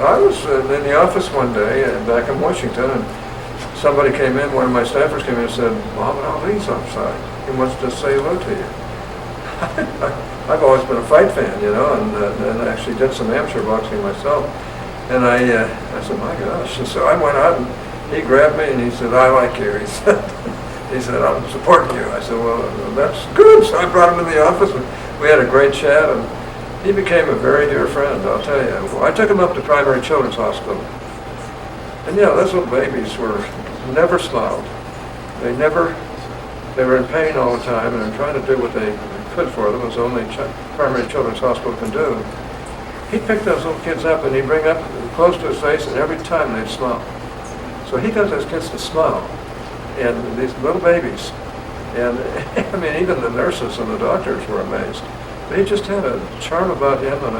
I was in the office one day back in Washington, and somebody came in, one of my staffers came in and said, Muhammad Ali's outside. He wants to say hello to you. I've always been a fight fan, you know, and I actually did some amateur boxing myself. And I said, my gosh. And so I went out, and he grabbed me, and he said, I like you. He said, I'm supporting you. I said, well, that's good. So I brought him in the office, and we had a great chat, and he became a very dear friend, I'll tell you. Well, I took him up to Primary Children's Hospital. And, you know, those little babies never smiled. They were in pain all the time, and trying to do what they could for them, as only Primary Children's Hospital can do. He'd pick those little kids up, and he'd bring up close to his face, and every time they'd smile. So he got those kids to smile, and these little babies. And, I mean, even the nurses and the doctors were amazed. But he just had a charm about him, and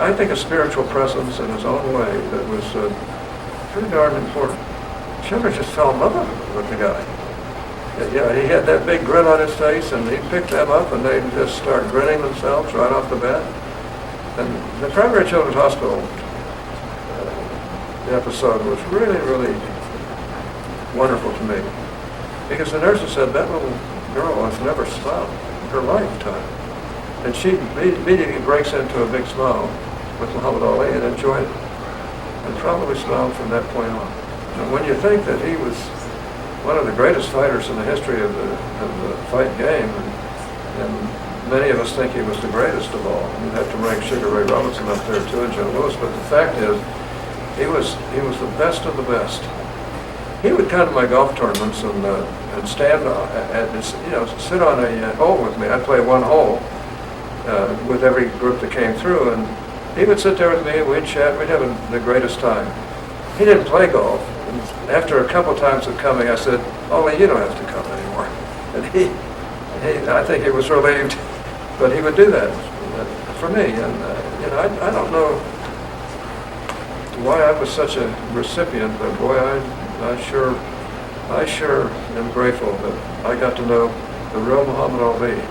I think a spiritual presence in his own way that was pretty darn important. Children just fell in love with the guy. Yeah, he had that big grin on his face, and he picked them up, and they'd just start grinning themselves right off the bat. And the Primary Children's Hospital episode was really, really wonderful to me, because the nurses said that little girl has never smiled in her lifetime. And she immediately breaks into a big smile with Muhammad Ali and enjoyed it, and probably smiled from that point on. And when you think that he was one of the greatest fighters in the history of the fight game, and many of us think he was the greatest of all. You'd have to rank Sugar Ray Robinson up there too, and Joe Louis, but the fact is, he was the best of the best. He would come to my golf tournaments and stand at this, you know, sit on a hole with me. I'd play one hole with every group that came through, and he would sit there with me, and we'd chat, we'd have the greatest time. He didn't play golf, and after a couple times of coming, I said, Ollie, you don't have to come anymore. And I think he was relieved, but he would do that for me, and you know, I don't know why I was such a recipient, but boy, I sure am grateful that I got to know the real Muhammad Ali.